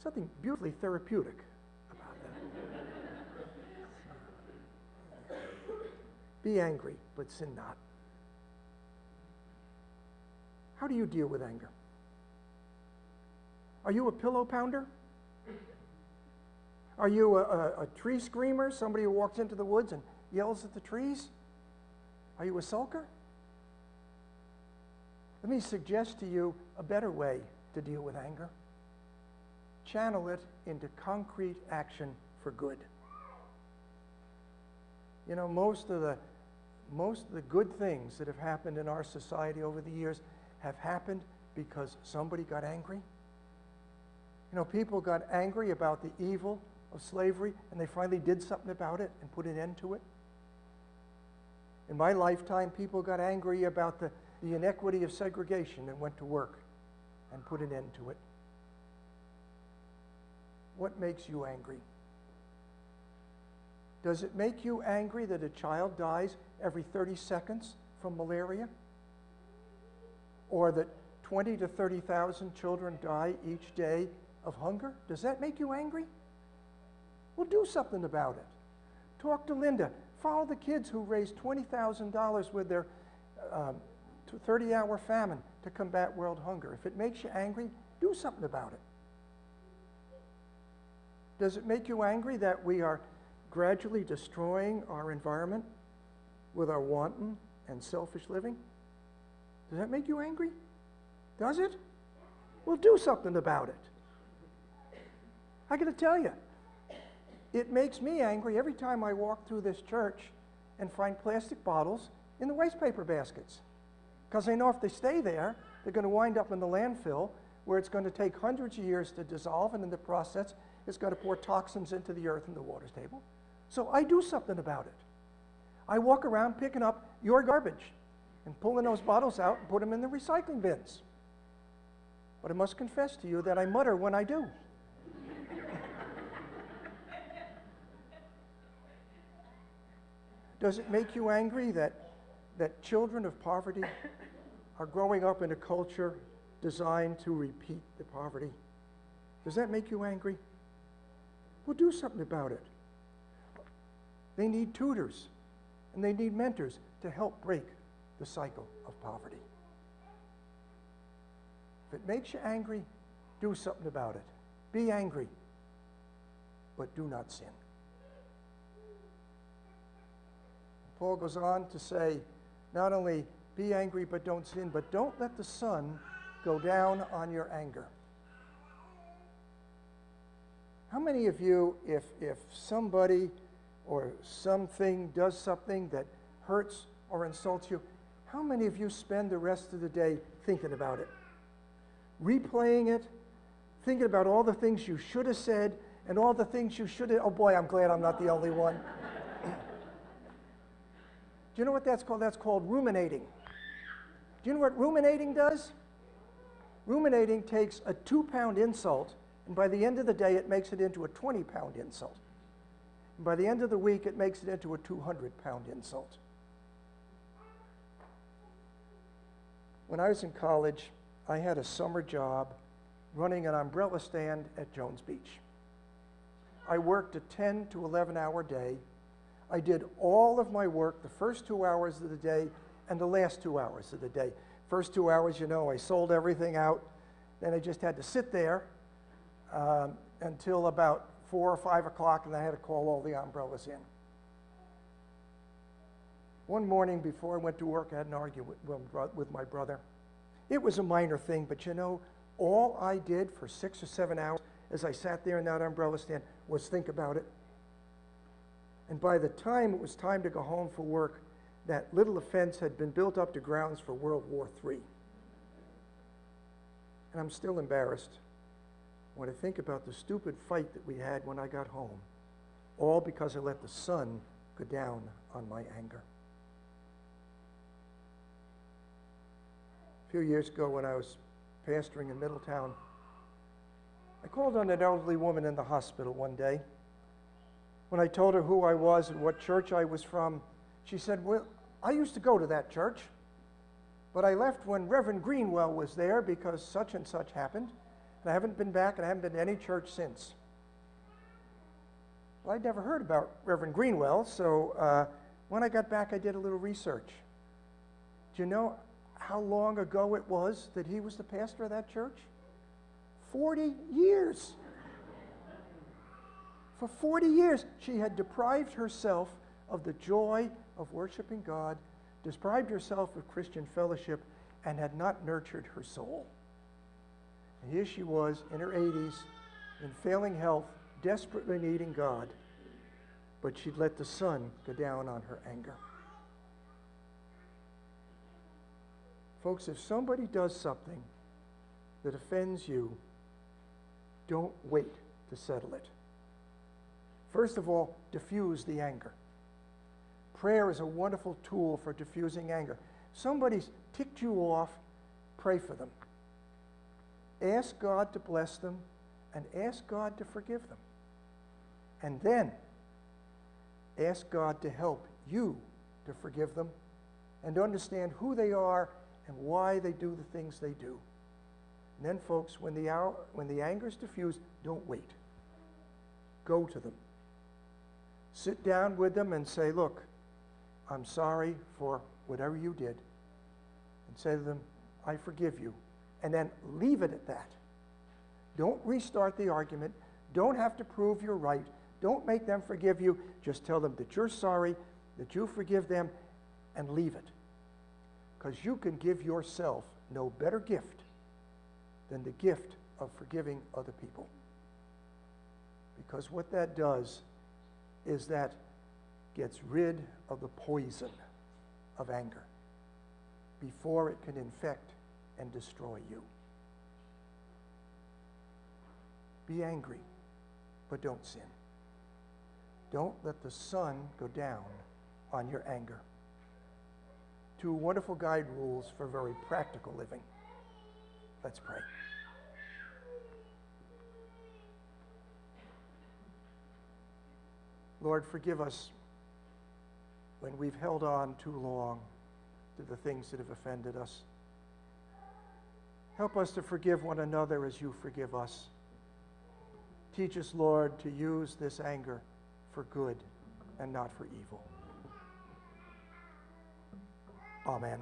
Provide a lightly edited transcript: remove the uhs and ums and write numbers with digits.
something beautifully therapeutic about that. Be angry, but sin not. How do you deal with anger? Are you a pillow pounder? Are you a tree screamer, somebody who walks into the woods and yells at the trees? Are you a sulker? Let me suggest to you a better way to deal with anger. Channel it into concrete action for good. You know, most of the good things that have happened in our society over the years have happened because somebody got angry. You know, people got angry about the evil of slavery, and they finally did something about it and put an end to it. In my lifetime, people got angry about the inequity of segregation and went to work and put an end to it. What makes you angry? Does it make you angry that a child dies every 30 seconds from malaria? Or that 20 to 30,000 children die each day of hunger? Does that make you angry? Well, do something about it. Talk to Linda. Follow the kids who raised $20,000 with their 30-hour famine to combat world hunger. If it makes you angry, do something about it. Does it make you angry that we are gradually destroying our environment with our wanton and selfish living? Does that make you angry? Does it? Well, do something about it. I got to tell you, it makes me angry every time I walk through this church and find plastic bottles in the waste paper baskets. Because I know if they stay there, they're going to wind up in the landfill where it's going to take hundreds of years to dissolve, and in the process, it's going to pour toxins into the earth and the water table. So I do something about it. I walk around picking up your garbage and pulling those bottles out and put them in the recycling bins. But I must confess to you that I mutter when I do. Does it make you angry that children of poverty are growing up in a culture designed to repeat the poverty? Does that make you angry? Well, do something about it. They need tutors and they need mentors to help break the cycle of poverty. If it makes you angry, do something about it. Be angry, but do not sin. Paul goes on to say, not only be angry but don't sin, but don't let the sun go down on your anger. How many of you, if somebody or something does something that hurts or insults you, how many of you spend the rest of the day thinking about it? Replaying it, thinking about all the things you should have said and all the things you should have, oh boy, I'm glad I'm not the only one. Do you know what that's called? That's called ruminating. Do you know what ruminating does? Ruminating takes a 2-pound insult, and by the end of the day, it makes it into a 20-pound insult. And by the end of the week, it makes it into a 200-pound insult. When I was in college, I had a summer job running an umbrella stand at Jones Beach. I worked a 10 to 11-hour day. I did all of my work the first 2 hours of the day and the last 2 hours of the day. First 2 hours, you know, I sold everything out. Then I just had to sit there until about 4 or 5 o'clock, and I had to call all the umbrellas in. One morning before I went to work, I had an argument with my brother. It was a minor thing, but you know, all I did for 6 or 7 hours as I sat there in that umbrella stand was think about it. And by the time it was time to go home for work, that little offense had been built up to grounds for World War III. And I'm still embarrassed when I think about the stupid fight that we had when I got home, all because I let the sun go down on my anger. A few years ago when I was pastoring in Middletown, I called on an elderly woman in the hospital one day. When I told her who I was and what church I was from, she said, well, I used to go to that church, but I left when Reverend Greenwell was there because such and such happened, And I haven't been back, and I haven't been to any church since. Well, I'd never heard about Reverend Greenwell, so when I got back, I did a little research. Do you know how long ago it was that he was the pastor of that church? 40 years. For 40 years, she had deprived herself of the joy of worshiping God, deprived herself of Christian fellowship, and had not nurtured her soul. And here she was in her 80s, in failing health, desperately needing God, but she'd let the sun go down on her anger. Folks, if somebody does something that offends you, don't wait to settle it. First of all, diffuse the anger. Prayer is a wonderful tool for diffusing anger. Somebody's ticked you off, pray for them. Ask God to bless them and ask God to forgive them. And then ask God to help you to forgive them and to understand who they are and why they do the things they do. And then, folks, when the anger is diffused, don't wait. Go to them. Sit down with them and say, look, I'm sorry for whatever you did. And say to them, I forgive you. And then leave it at that. Don't restart the argument. Don't have to prove you're right. Don't make them forgive you. Just tell them that you're sorry, that you forgive them, and leave it. Because you can give yourself no better gift than the gift of forgiving other people. Because what that does is that gets rid of the poison of anger before it can infect and destroy you. Be angry, but don't sin. Don't let the sun go down on your anger. 2 wonderful guide rules for very practical living. Let's pray. Lord, forgive us when we've held on too long to the things that have offended us. Help us to forgive one another as you forgive us. Teach us, Lord, to use this anger for good and not for evil. Amen.